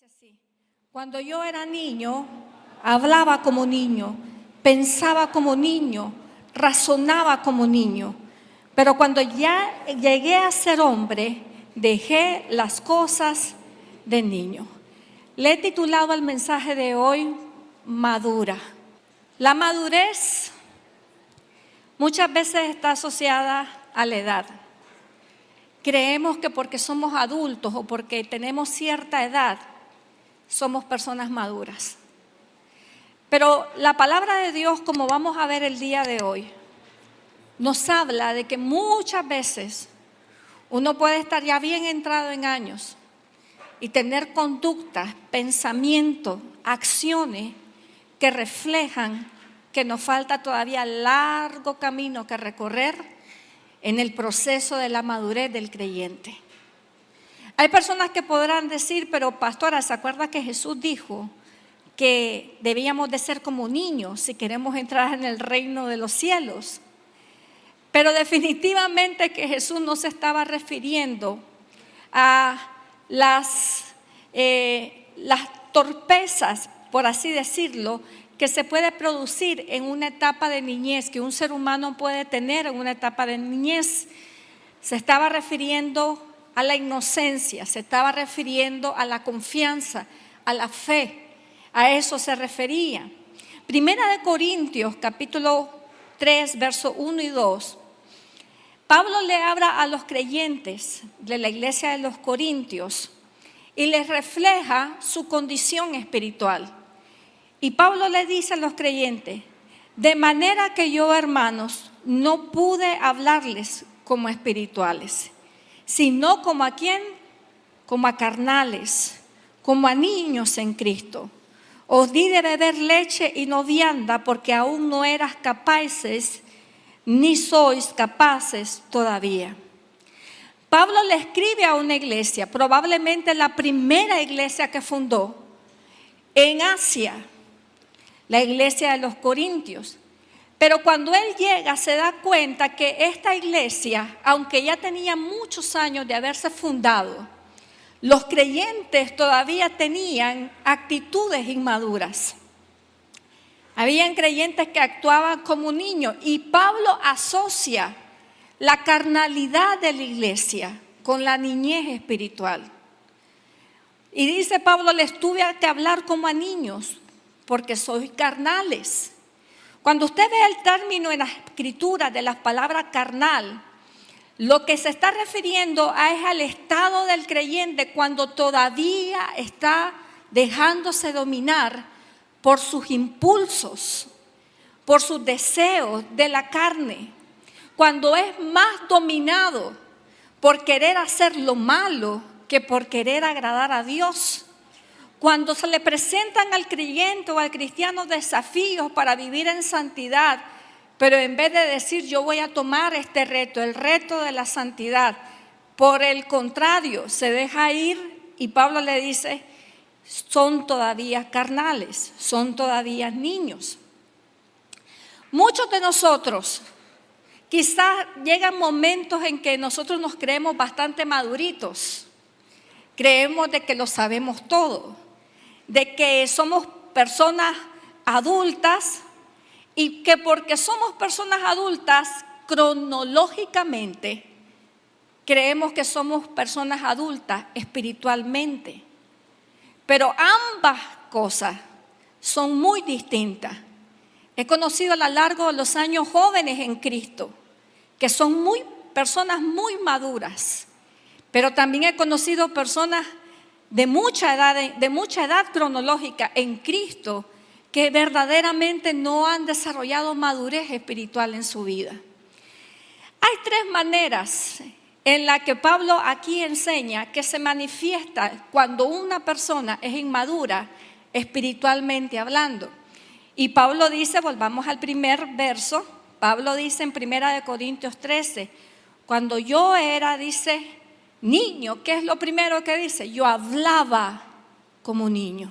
Dice así: cuando yo era niño, hablaba como niño, pensaba como niño, razonaba como niño. Pero cuando ya llegué a ser hombre, dejé las cosas de niño. Le he titulado al mensaje de hoy, Madura. La madurez muchas veces está asociada a la edad. Creemos que porque somos adultos o porque tenemos cierta edad, somos personas maduras. Pero la palabra de Dios, como vamos a ver el día de hoy, nos habla de que muchas veces uno puede estar ya bien entrado en años y tener conductas, pensamientos, acciones que reflejan que nos falta todavía largo camino que recorrer en el proceso de la madurez del creyente. Hay personas que podrán decir, pero pastora, ¿se acuerda que Jesús dijo que debíamos de ser como niños si queremos entrar en el reino de los cielos? Pero definitivamente que Jesús no se estaba refiriendo a las torpezas, por así decirlo, que se puede producir en una etapa de niñez, que un ser humano puede tener en una etapa de niñez. Se estaba refiriendo a la inocencia, se estaba refiriendo a la confianza, a la fe. A eso se refería. Primera de Corintios, capítulo 3, verso 1 y 2. Pablo le habla a los creyentes de la iglesia de los Corintios y les refleja su condición espiritual. Y Pablo le dice a los creyentes: de manera que yo, hermanos, no pude hablarles como espirituales, sino como a quién, como a carnales, como a niños en Cristo. Os di de beber leche y no vianda, porque aún no eras capaces, ni sois capaces todavía. Pablo le escribe a una iglesia, probablemente la primera iglesia que fundó en Asia, la iglesia de los Corintios. Pero cuando él llega se da cuenta que esta iglesia, aunque ya tenía muchos años de haberse fundado, los creyentes todavía tenían actitudes inmaduras. Habían creyentes que actuaban como niños y Pablo asocia la carnalidad de la iglesia con la niñez espiritual. Y dice Pablo: les tuve que hablar como a niños porque sois carnales. Cuando usted ve el término en la escritura de la palabra carnal, lo que se está refiriendo es al estado del creyente cuando todavía está dejándose dominar por sus impulsos, por sus deseos de la carne. Cuando es más dominado por querer hacer lo malo que por querer agradar a Dios. Cuando se le presentan al creyente o al cristiano desafíos para vivir en santidad, pero en vez de decir yo voy a tomar este reto, el reto de la santidad, por el contrario, se deja ir y Pablo le dice: son todavía carnales, son todavía niños. Muchos de nosotros, quizás llegan momentos en que nosotros nos creemos bastante maduritos, creemos de que lo sabemos todo, de que somos personas adultas y que porque somos personas adultas cronológicamente creemos que somos personas adultas espiritualmente. Pero ambas cosas son muy distintas. He conocido a lo largo de los años jóvenes en Cristo que son personas muy maduras, pero también he conocido personas de mucha edad cronológica en Cristo que verdaderamente no han desarrollado madurez espiritual en su vida. Hay tres maneras en las que Pablo aquí enseña que se manifiesta cuando una persona es inmadura espiritualmente hablando. Y Pablo dice, volvamos al primer verso, Pablo dice en 1 Corintios 13, cuando yo era, dice, niño, ¿qué es lo primero que dice? Yo hablaba como niño.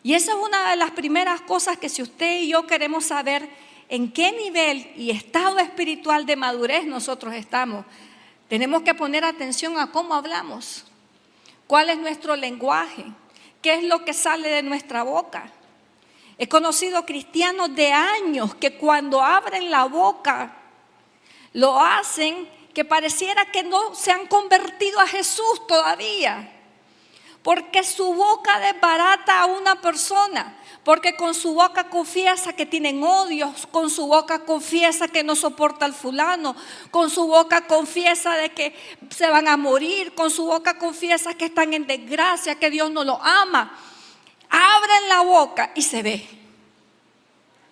Y esa es una de las primeras cosas que si usted y yo queremos saber en qué nivel y estado espiritual de madurez nosotros estamos, tenemos que poner atención a cómo hablamos, cuál es nuestro lenguaje, qué es lo que sale de nuestra boca. He conocido cristianos de años que cuando abren la boca lo hacen que pareciera que no se han convertido a Jesús todavía, porque su boca desbarata a una persona, porque con su boca confiesa que tienen odios, con su boca confiesa que no soporta al fulano, con su boca confiesa de que se van a morir, con su boca confiesa que están en desgracia, que Dios no los ama. Abren la boca y se ve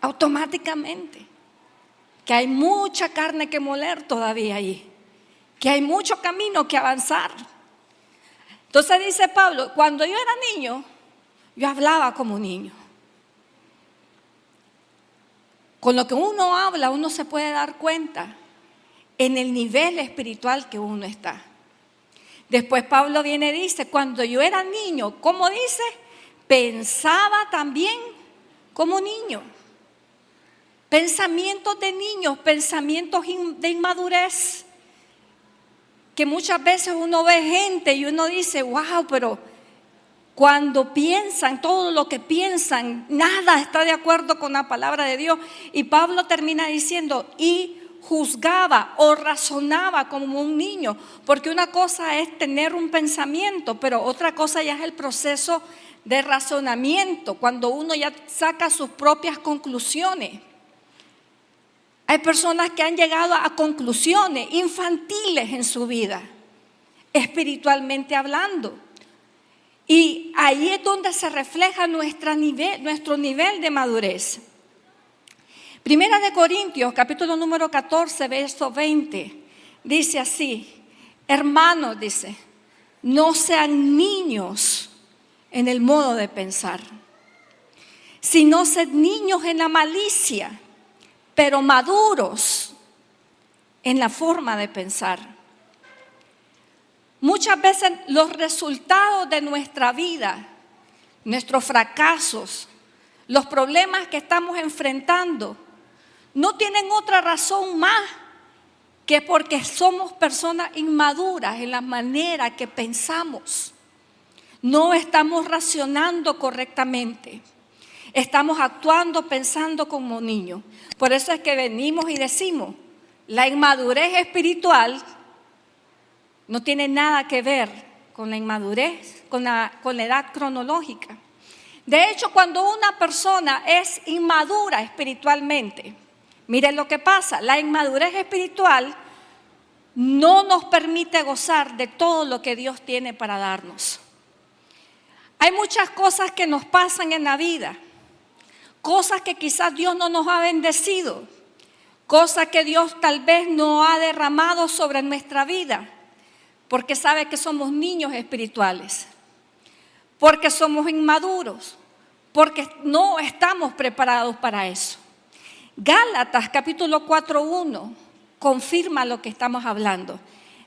automáticamente que hay mucha carne que moler todavía allí, que hay mucho camino que avanzar. Entonces dice Pablo, cuando yo era niño, yo hablaba como niño. Con lo que uno habla, uno se puede dar cuenta en el nivel espiritual que uno está. Después Pablo viene y dice, cuando yo era niño, ¿cómo dice? Pensaba también como niño. Pensamientos de niños, pensamientos de inmadurez. Que muchas veces uno ve gente y uno dice, wow, pero cuando piensan, todo lo que piensan, nada está de acuerdo con la palabra de Dios. Y Pablo termina diciendo, y juzgaba o razonaba como un niño, porque una cosa es tener un pensamiento, pero otra cosa ya es el proceso de razonamiento, cuando uno ya saca sus propias conclusiones. Hay personas que han llegado a conclusiones infantiles en su vida, espiritualmente hablando. Y ahí es donde se refleja nuestro nivel de madurez. Primera de Corintios, capítulo número 14, verso 20, dice así: hermanos, dice, no sean niños en el modo de pensar, sino sed niños en la malicia, pero maduros en la forma de pensar. Muchas veces los resultados de nuestra vida, nuestros fracasos, los problemas que estamos enfrentando, no tienen otra razón más que porque somos personas inmaduras en la manera que pensamos. No estamos racionando correctamente. Estamos actuando, pensando como niños. Por eso es que venimos y decimos, la inmadurez espiritual no tiene nada que ver con la inmadurez, con la edad cronológica. De hecho, cuando una persona es inmadura espiritualmente, miren lo que pasa, la inmadurez espiritual no nos permite gozar de todo lo que Dios tiene para darnos. Hay muchas cosas que nos pasan en la vida, cosas que quizás Dios no nos ha bendecido, cosas que Dios tal vez no ha derramado sobre nuestra vida, porque sabe que somos niños espirituales, porque somos inmaduros, porque no estamos preparados para eso. Gálatas capítulo 4:1 confirma lo que estamos hablando.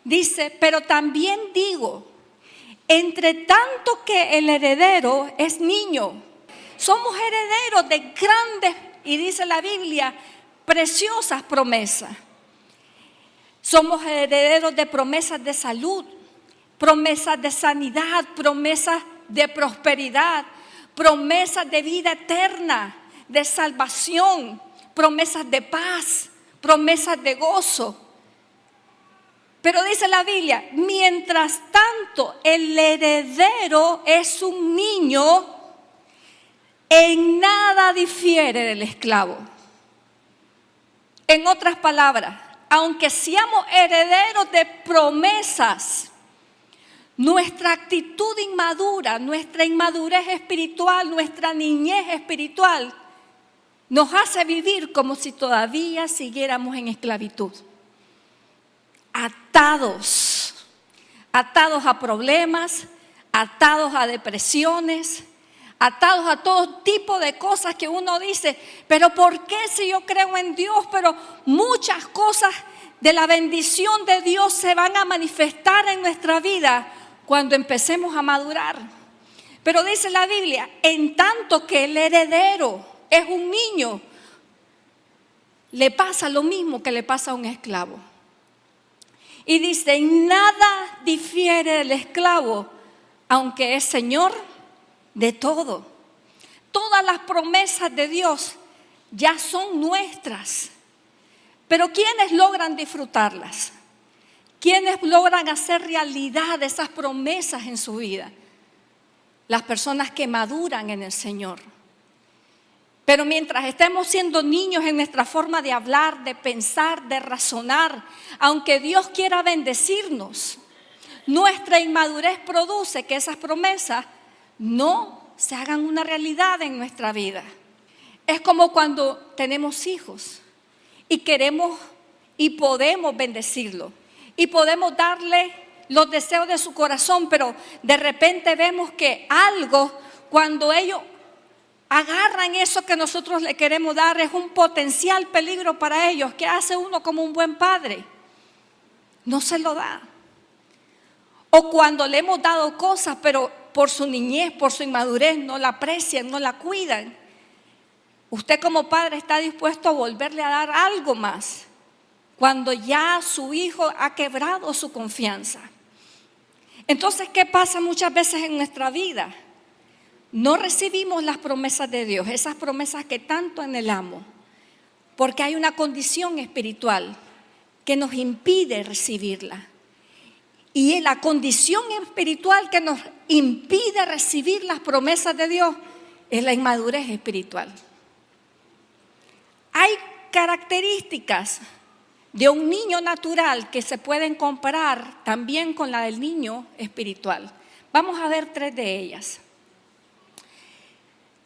Dice, pero también digo, entre tanto que el heredero es niño, somos herederos de grandes, y dice la Biblia, preciosas promesas. Somos herederos de promesas de salud, promesas de sanidad, promesas de prosperidad, promesas de vida eterna, de salvación, promesas de paz, promesas de gozo. Pero dice la Biblia, mientras tanto el heredero es un niño, en nada difiere del esclavo. En otras palabras, aunque seamos herederos de promesas, nuestra actitud inmadura, nuestra inmadurez espiritual, nuestra niñez espiritual, nos hace vivir como si todavía siguiéramos en esclavitud. Atados a problemas, atados a depresiones, atados a todo tipo de cosas que uno dice, pero ¿por qué si yo creo en Dios? Pero muchas cosas de la bendición de Dios se van a manifestar en nuestra vida cuando empecemos a madurar. Pero dice la Biblia, en tanto que el heredero es un niño, le pasa lo mismo que le pasa a un esclavo. Y dice, en nada difiere del esclavo, aunque es señor de todo. Todas las promesas de Dios ya son nuestras. Pero ¿quiénes logran disfrutarlas? ¿Quiénes logran hacer realidad esas promesas en su vida? Las personas que maduran en el Señor. Pero mientras estemos siendo niños en nuestra forma de hablar, de pensar, de razonar, aunque Dios quiera bendecirnos, nuestra inmadurez produce que esas promesas no se hagan una realidad en nuestra vida. Es como cuando tenemos hijos y queremos y podemos bendecirlos y podemos darle los deseos de su corazón, pero de repente vemos que algo, cuando ellos agarran eso que nosotros le queremos dar, es un potencial peligro para ellos. ¿Qué hace uno como un buen padre? No se lo da. O cuando le hemos dado cosas, pero por su niñez, por su inmadurez, no la aprecian, no la cuidan. Usted como padre está dispuesto a volverle a dar algo más cuando ya su hijo ha quebrado su confianza. Entonces, ¿qué pasa muchas veces en nuestra vida? No recibimos las promesas de Dios, esas promesas que tanto anhelamos, porque hay una condición espiritual que nos impide recibirla. Y la condición espiritual que nos impide recibir las promesas de Dios es la inmadurez espiritual. Hay características de un niño natural que se pueden comparar también con la del niño espiritual. Vamos a ver 3 de ellas.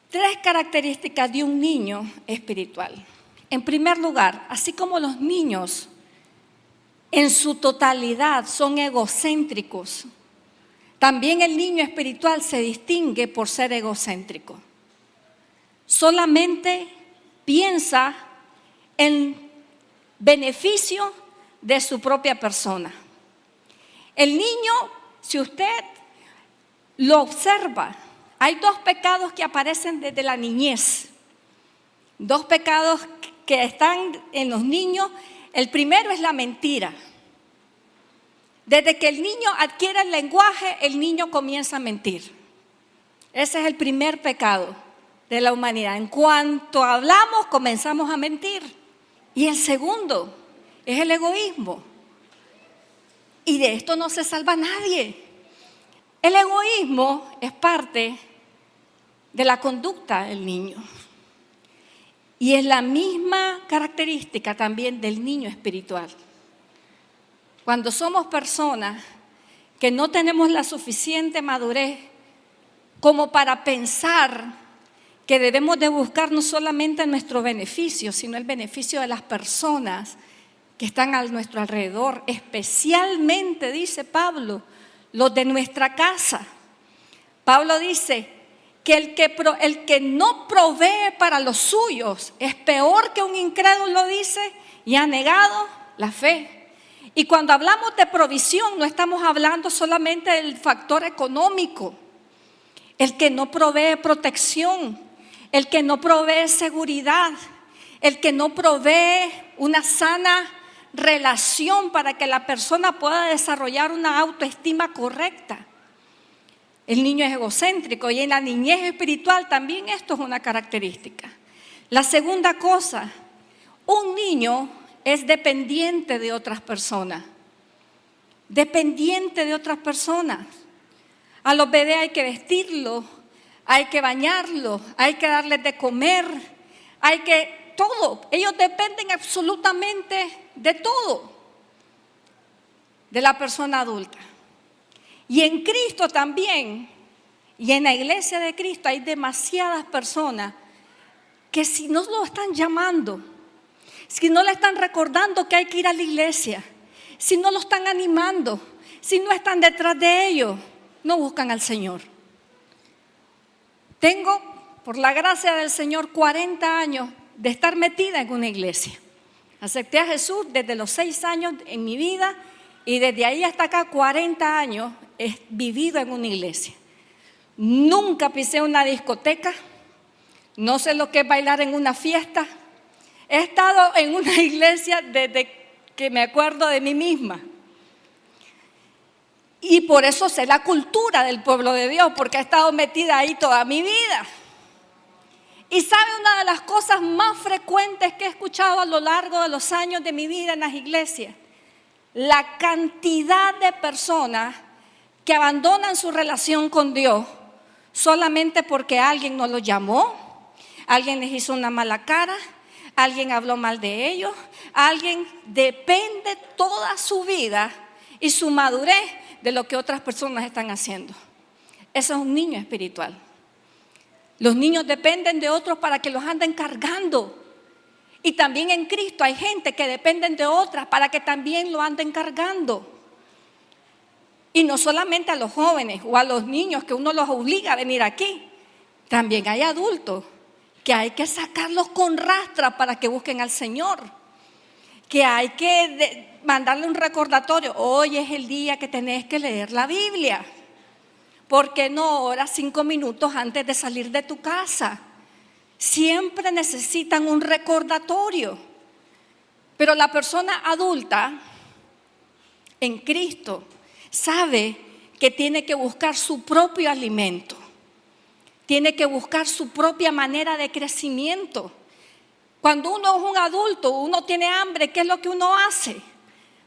3 características de un niño espiritual. En primer lugar, así como los niños en su totalidad son egocéntricos, también el niño espiritual se distingue por ser egocéntrico. Solamente piensa en beneficio de su propia persona. El niño, si usted lo observa, hay 2 pecados que aparecen desde la niñez. 2 pecados que están en los niños. El primero es la mentira. Desde que el niño adquiere el lenguaje, el niño comienza a mentir. Ese es el primer pecado de la humanidad. En cuanto hablamos, comenzamos a mentir. Y el segundo es el egoísmo. Y de esto no se salva nadie. El egoísmo es parte de la conducta del niño. Y es la misma característica también del niño espiritual. Cuando somos personas que no tenemos la suficiente madurez como para pensar que debemos de buscar no solamente nuestro beneficio, sino el beneficio de las personas que están a nuestro alrededor, especialmente, dice Pablo, los de nuestra casa. Pablo dice que el que no provee para los suyos es peor que un incrédulo, dice, y ha negado la fe. Y cuando hablamos de provisión, no estamos hablando solamente del factor económico. El que no provee protección, el que no provee seguridad, el que no provee una sana relación para que la persona pueda desarrollar una autoestima correcta. El niño es egocéntrico y en la niñez espiritual también esto es una característica. La segunda cosa, un niño es dependiente de otras personas. Dependiente de otras personas. A los bebés hay que vestirlos, hay que bañarlos, hay que darles de comer, hay que todo. Ellos dependen absolutamente de todo, de la persona adulta. Y en Cristo también, y en la iglesia de Cristo hay demasiadas personas que si no lo están llamando, si no le están recordando que hay que ir a la iglesia, si no lo están animando, si no están detrás de ellos, no buscan al Señor. Tengo, por la gracia del Señor, 40 años de estar metida en una iglesia. Acepté a Jesús desde los 6 años en mi vida y desde ahí hasta acá 40 años he vivido en una iglesia. Nunca pisé una discoteca, no sé lo que es bailar en una fiesta. He estado en una iglesia desde que me acuerdo de mí misma. Y por eso sé la cultura del pueblo de Dios, porque he estado metida ahí toda mi vida. Y sabe, una de las cosas más frecuentes que he escuchado a lo largo de los años de mi vida en las iglesias, la cantidad de personas que abandonan su relación con Dios solamente porque alguien no los llamó, alguien les hizo una mala cara, alguien habló mal de ellos, alguien depende toda su vida y su madurez de lo que otras personas están haciendo. Eso es un niño espiritual. Los niños dependen de otros para que los anden cargando. Y también en Cristo hay gente que dependen de otras para que también lo anden cargando. Y no solamente a los jóvenes o a los niños que uno los obliga a venir aquí. También hay adultos que hay que sacarlos con rastra para que busquen al Señor. Que hay que mandarle un recordatorio. Hoy es el día que tenés que leer la Biblia. ¿Por qué no oras 5 minutos antes de salir de tu casa? Siempre necesitan un recordatorio. Pero la persona adulta en Cristo sabe que tiene que buscar su propio alimento. Tiene que buscar su propia manera de crecimiento. Cuando uno es un adulto, uno tiene hambre, ¿qué es lo que uno hace?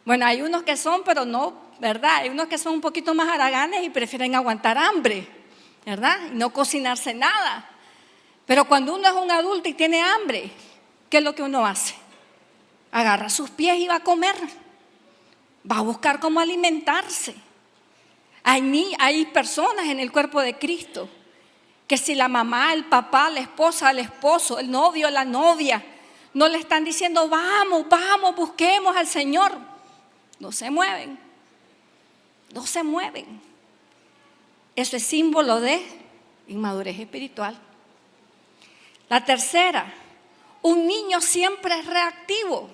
Bueno, hay unos que son, pero no, ¿verdad? Hay unos que son un poquito más haraganes y prefieren aguantar hambre, ¿verdad? Y no cocinarse nada. Pero cuando uno es un adulto y tiene hambre, ¿qué es lo que uno hace? Agarra sus pies y va a comer. Va a buscar cómo alimentarse. Hay personas en el cuerpo de Cristo que si la mamá, el papá, la esposa, el esposo, el novio, la novia no le están diciendo vamos, busquemos al Señor, no se mueven. Eso es símbolo de inmadurez espiritual. La tercera, un niño siempre es reactivo.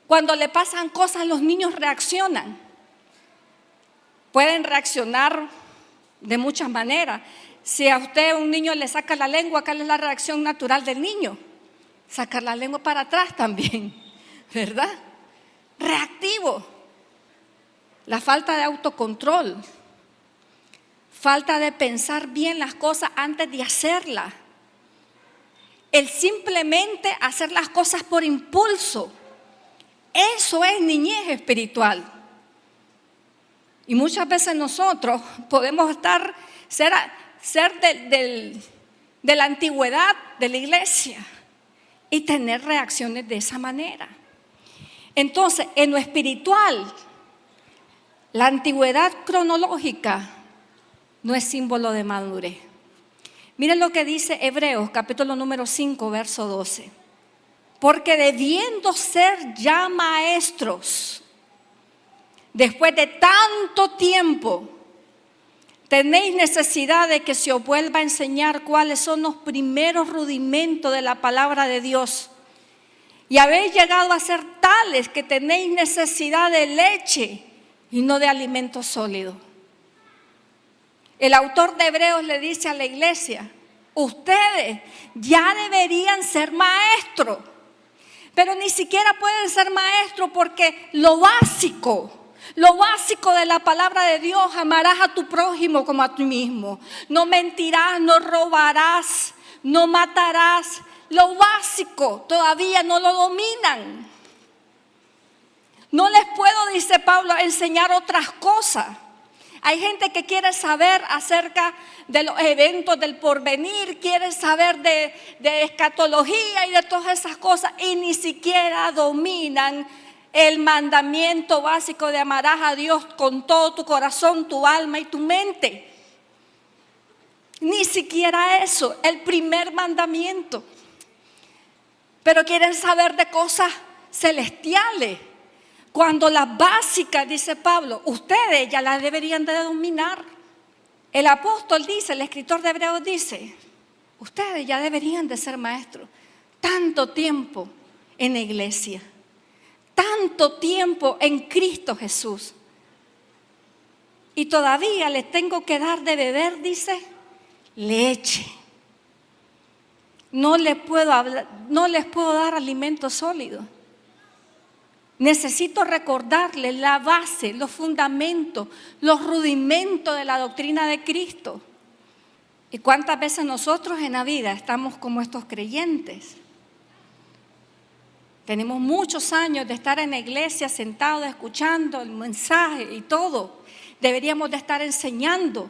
Cuando le pasan cosas, los niños reaccionan. Pueden reaccionar de muchas maneras. Si a usted un niño le saca la lengua, ¿cuál es la reacción natural del niño? Sacar la lengua para atrás también, ¿verdad? Reactivo. La falta de autocontrol, falta de pensar bien las cosas antes de hacerlas. El simplemente hacer las cosas por impulso. Eso es niñez espiritual. Y muchas veces nosotros podemos ser de la antigüedad de la iglesia y tener reacciones de esa manera. Entonces, en lo espiritual, la antigüedad cronológica no es símbolo de madurez. Miren lo que dice Hebreos, capítulo número 5, verso 12. Porque debiendo ser ya maestros, después de tanto tiempo, tenéis necesidad de que se os vuelva a enseñar cuáles son los primeros rudimentos de la palabra de Dios. Y habéis llegado a ser tales que tenéis necesidad de leche y no de alimento sólido. El autor de Hebreos le dice a la iglesia, ustedes ya deberían ser maestros, pero ni siquiera pueden ser maestros porque lo básico de la palabra de Dios, amarás a tu prójimo como a ti mismo, no mentirás, no robarás, no matarás. Lo básico todavía no lo dominan. No les puedo, dice Pablo, enseñar otras cosas. Hay gente que quiere saber acerca de los eventos del porvenir, quiere saber de escatología y de todas esas cosas y ni siquiera dominan el mandamiento básico de amarás a Dios con todo tu corazón, tu alma y tu mente. Ni siquiera eso, el primer mandamiento. Pero quieren saber de cosas celestiales. Cuando las básicas, dice Pablo, ustedes ya las deberían de dominar. El apóstol dice, el escritor de Hebreos dice, ustedes ya deberían de ser maestros. Tanto tiempo en la iglesia, tanto tiempo en Cristo Jesús. Y todavía les tengo que dar de beber, dice, leche. No les puedo dar alimento sólido. Necesito recordarles la base, los fundamentos, los rudimentos de la doctrina de Cristo. ¿Y cuántas veces nosotros en la vida estamos como estos creyentes? Tenemos muchos años de estar en la iglesia sentados, escuchando el mensaje y todo. Deberíamos de estar enseñando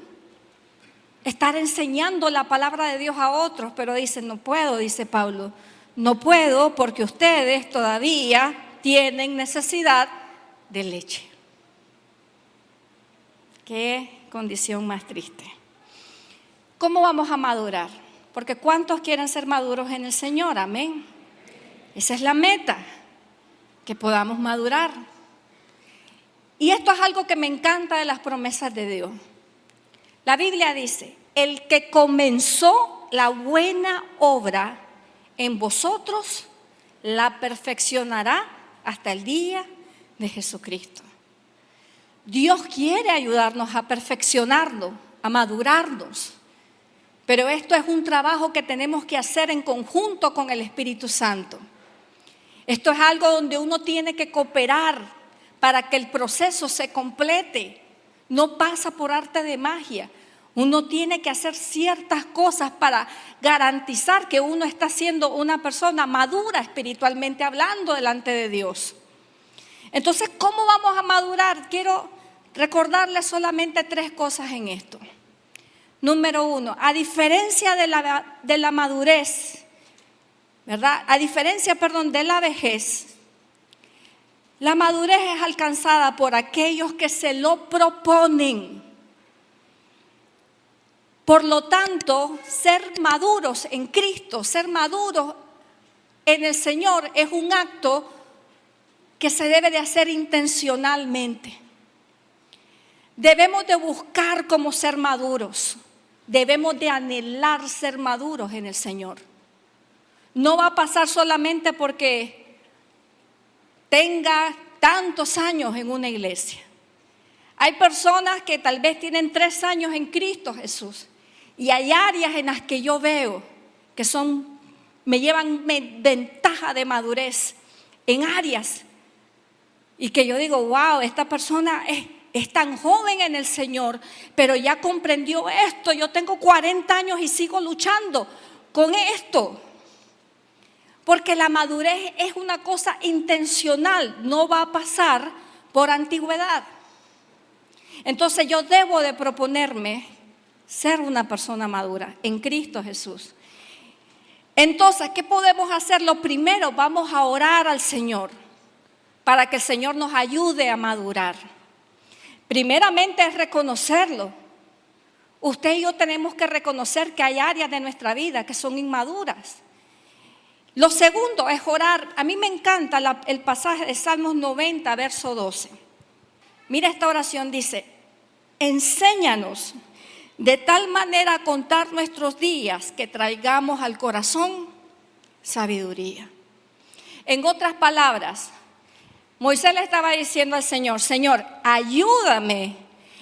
la palabra de Dios a otros, pero dicen, no puedo, dice Pablo. No puedo porque ustedes todavía tienen necesidad de leche. Qué condición más triste. ¿Cómo vamos a madurar? Porque ¿cuántos quieren ser maduros en el Señor? Amén. Esa es la meta, que podamos madurar. Y esto es algo que me encanta de las promesas de Dios. La Biblia dice, el que comenzó la buena obra en vosotros, la perfeccionará hasta el día de Jesucristo. Dios quiere ayudarnos a perfeccionarlo, a madurarnos. Pero esto es un trabajo que tenemos que hacer en conjunto con el Espíritu Santo. Esto es algo donde uno tiene que cooperar para que el proceso se complete. No pasa por arte de magia. Uno tiene que hacer ciertas cosas para garantizar que uno está siendo una persona madura espiritualmente hablando delante de Dios. Entonces, ¿cómo vamos a madurar? Quiero recordarles solamente 3 cosas en esto. Número 1, a diferencia de la madurez, ¿verdad? A diferencia, de la vejez, la madurez es alcanzada por aquellos que se lo proponen. Por lo tanto, ser maduros en Cristo, ser maduros en el Señor es un acto que se debe de hacer intencionalmente. Debemos de buscar cómo ser maduros. Debemos de anhelar ser maduros en el Señor. No va a pasar solamente porque tenga tantos años en una iglesia. Hay personas que tal vez tienen 3 años en Cristo Jesús. Y hay áreas en las que yo veo que me llevan ventaja de madurez en áreas. Y que yo digo, wow, esta persona es tan joven en el Señor, pero ya comprendió esto. Yo tengo 40 años y sigo luchando con esto. Porque la madurez es una cosa intencional, no va a pasar por antigüedad. Entonces yo debo de proponerme ser una persona madura en Cristo Jesús. Entonces, ¿qué podemos hacer? Lo primero, vamos a orar al Señor para que el Señor nos ayude a madurar. Primeramente es reconocerlo. Usted y yo tenemos que reconocer que hay áreas de nuestra vida que son inmaduras. Lo segundo es orar. A mí me encanta el pasaje de Salmos 90, verso 12. Mira esta oración, dice, enséñanos de tal manera a contar nuestros días que traigamos al corazón sabiduría. En otras palabras, Moisés le estaba diciendo al Señor, Señor, ayúdame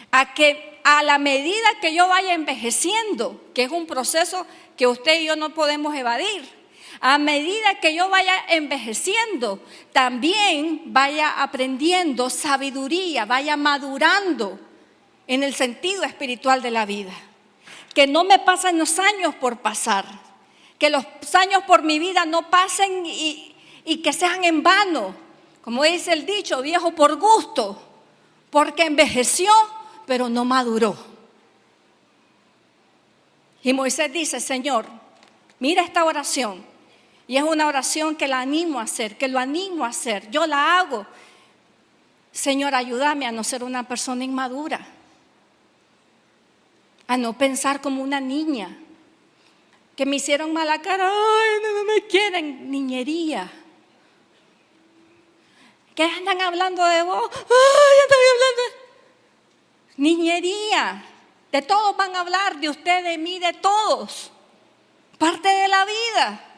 a que a la medida que yo vaya envejeciendo, que es un proceso que usted y yo no podemos evadir, a medida que yo vaya envejeciendo, también vaya aprendiendo sabiduría, vaya madurando en el sentido espiritual de la vida. Que no me pasen los años por pasar, que los años por mi vida no pasen y que sean en vano. Como dice el dicho, viejo por gusto, porque envejeció, pero no maduró. Y Moisés dice, Señor, mira esta oración. Y es una oración que la animo a hacer, que lo animo a hacer. Yo la hago. Señor, ayúdame a no ser una persona inmadura, a no pensar como una niña, que me hicieron mala cara, ay, no me quieren, niñería. ¿Qué andan hablando de vos? Ay, andan hablando de niñería. De todos van a hablar, de usted, de mí, de todos. Parte de la vida.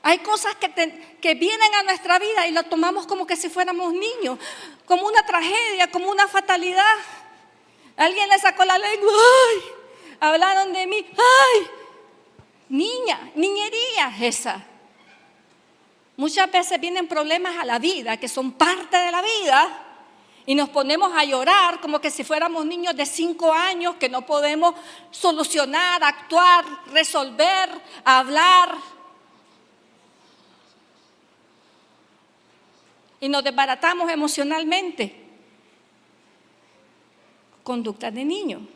Hay cosas que vienen a nuestra vida y lo tomamos como que si fuéramos niños, como una tragedia, como una fatalidad. Alguien le sacó la lengua, ¡ay! Hablaron de mí, ¡ay! Niña, niñería esa. Muchas veces vienen problemas a la vida que son parte de la vida y nos ponemos a llorar como que si fuéramos niños de 5 años que no podemos solucionar, actuar, resolver, hablar. Y nos desbaratamos emocionalmente. Conductas de niño.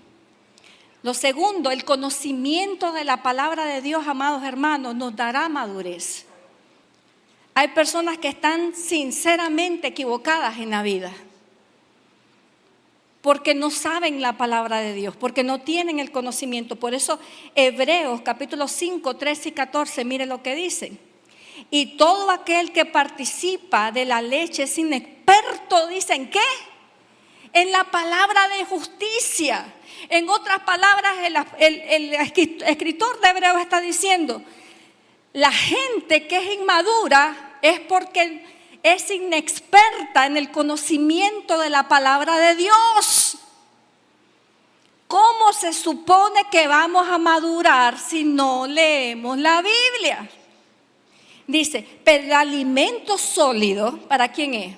Lo segundo, el conocimiento de la palabra de Dios, amados hermanos, nos dará madurez. Hay personas que están sinceramente equivocadas en la vida porque no saben la palabra de Dios, porque no tienen el conocimiento. Por eso Hebreos capítulo 5, 13 y 14, mire lo que dice. Y todo aquel que participa de la leche es inexperto, ¿dicen qué? En la palabra de justicia. En otras palabras, el escritor de Hebreos está diciendo, la gente que es inmadura es porque es inexperta en el conocimiento de la palabra de Dios. ¿Cómo se supone que vamos a madurar si no leemos la Biblia? Dice, pero el alimento sólido, ¿para quién es?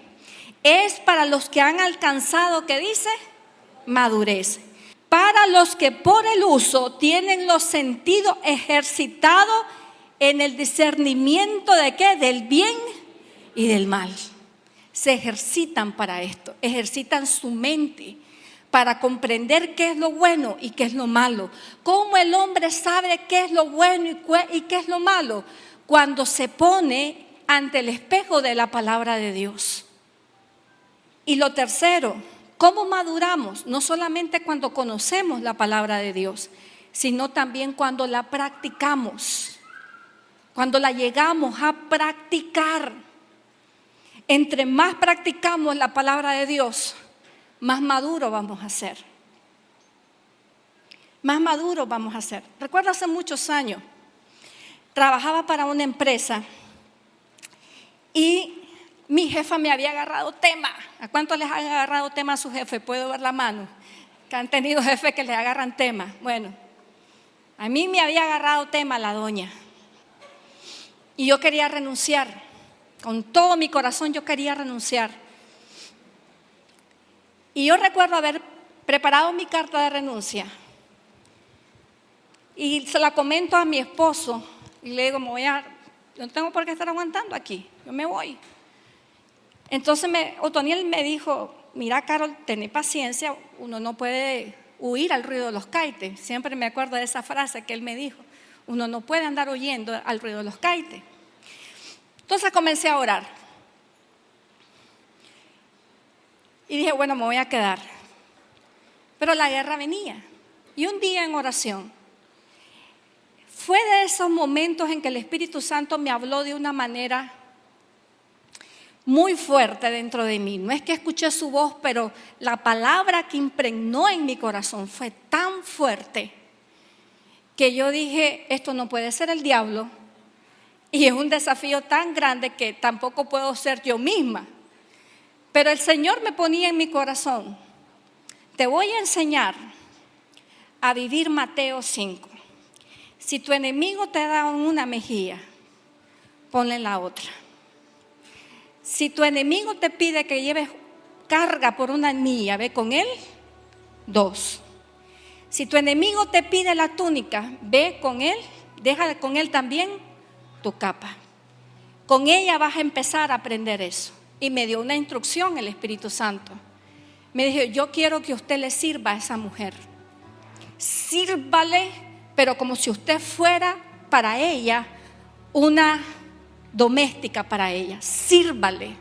Es para los que han alcanzado, ¿qué dice? Madurez. Para los que por el uso tienen los sentidos ejercitados en el discernimiento de ¿qué? Del bien y del mal. Se ejercitan para esto, ejercitan su mente para comprender qué es lo bueno y qué es lo malo. ¿Cómo el hombre sabe qué es lo bueno y qué es lo malo? Cuando se pone ante el espejo de la palabra de Dios. Y lo tercero, ¿cómo maduramos? No solamente cuando conocemos la palabra de Dios, sino también cuando la practicamos, cuando la llegamos a practicar. Entre más practicamos la palabra de Dios, más maduro vamos a ser. Más maduro vamos a ser. Recuerdo hace muchos años, trabajaba para una empresa y mi jefa me había agarrado tema. ¿A cuántos les han agarrado tema a su jefe? Puedo ver la mano. Que han tenido jefes que les agarran tema. Bueno, a mí me había agarrado tema la doña. Y yo quería renunciar. Con todo mi corazón yo quería renunciar. Y yo recuerdo haber preparado mi carta de renuncia. Y se la comento a mi esposo. Y le digo, no tengo por qué estar aguantando aquí. Yo me voy. Entonces Otoniel me dijo, mira Carol, ten paciencia, uno no puede huir al ruido de los caites. Siempre me acuerdo de esa frase que él me dijo, uno no puede andar huyendo al ruido de los caites. Entonces comencé a orar. Y dije, bueno, me voy a quedar. Pero la guerra venía. Y un día en oración, fue de esos momentos en que el Espíritu Santo me habló de una manera muy fuerte dentro de mí. No es que escuché su voz, pero la palabra que impregnó en mi corazón fue tan fuerte que yo dije, esto no puede ser el diablo y es un desafío tan grande que tampoco puedo ser yo misma. Pero el Señor me ponía en mi corazón, te voy a enseñar a vivir Mateo 5. Si tu enemigo te da una mejilla, ponle la otra. Si tu enemigo te pide que lleves carga por una milla, ve con él 2. Si tu enemigo te pide la túnica, ve con él, deja con él también tu capa. Con ella vas a empezar a aprender eso. Y me dio una instrucción el Espíritu Santo. Me dijo, yo quiero que usted le sirva a esa mujer. Sírvale, pero como si usted fuera para ella una doméstica para ella. Sírvale.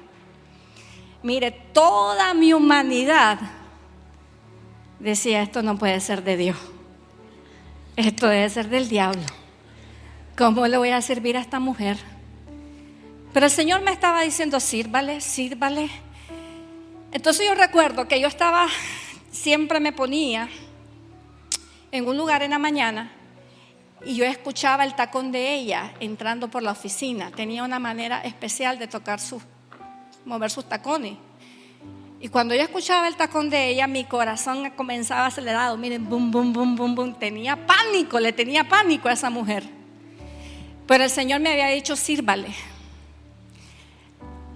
Mire, toda mi humanidad decía, esto no puede ser de Dios. Esto debe ser del diablo. ¿Cómo le voy a servir a esta mujer? Pero el Señor me estaba diciendo, sírvale, sírvale. Entonces yo recuerdo que yo siempre me ponía en un lugar en la mañana y yo escuchaba el tacón de ella entrando por la oficina. Tenía una manera especial de mover sus tacones. Y cuando yo escuchaba el tacón de ella, mi corazón comenzaba acelerado. Miren, bum, bum, bum, bum, bum. Tenía pánico, le tenía pánico a esa mujer. Pero el Señor me había dicho, sírvale.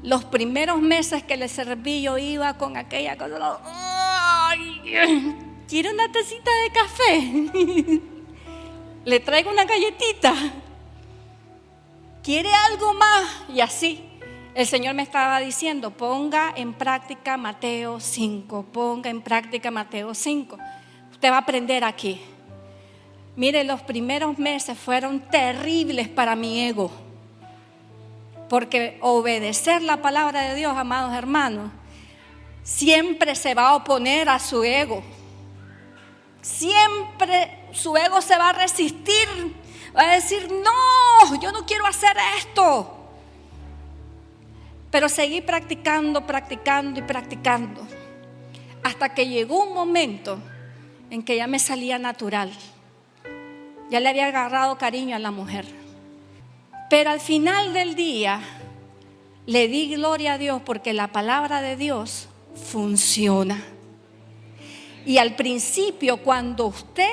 Los primeros meses que le serví, yo iba con aquella cosa. ¡Ay! ¿Quiere una tacita de café? Le traigo una galletita. ¿Quiere algo más? Y así el Señor me estaba diciendo: ponga en práctica Mateo 5, ponga en práctica Mateo 5. Usted va a aprender aquí. Mire, los primeros meses fueron terribles para mi ego, porque obedecer la palabra de Dios, amados hermanos, siempre se va a oponer a su ego. Siempre su ego se va a resistir, va a decir: no, yo no quiero hacer esto. Pero seguí practicando, practicando y practicando, hasta que llegó un momento en que ya me salía natural. Ya le había agarrado cariño a la mujer. Pero al final del día le di gloria a Dios, porque la palabra de Dios funciona. Y al principio, cuando usted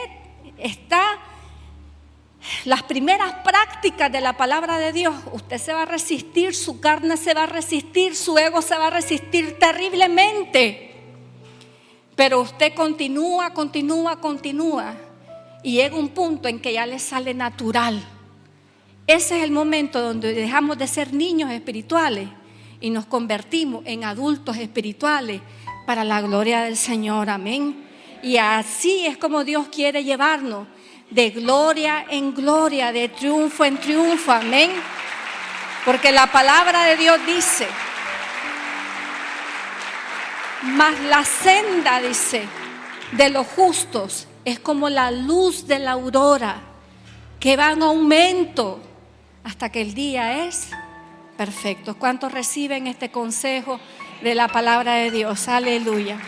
está las primeras prácticas de la palabra de Dios, usted se va a resistir, su carne se va a resistir, su ego se va a resistir terriblemente. Pero usted continúa y llega un punto en que ya le sale natural. Ese es el momento donde dejamos de ser niños espirituales y nos convertimos en adultos espirituales para la gloria del Señor. Amén. Y así es como Dios quiere llevarnos, de gloria en gloria, de triunfo en triunfo. Amén. Porque la palabra de Dios dice: mas la senda, dice, de los justos es como la luz de la aurora, que va en aumento hasta que el día es perfecto. ¿Cuántos reciben este consejo de la palabra de Dios? Aleluya.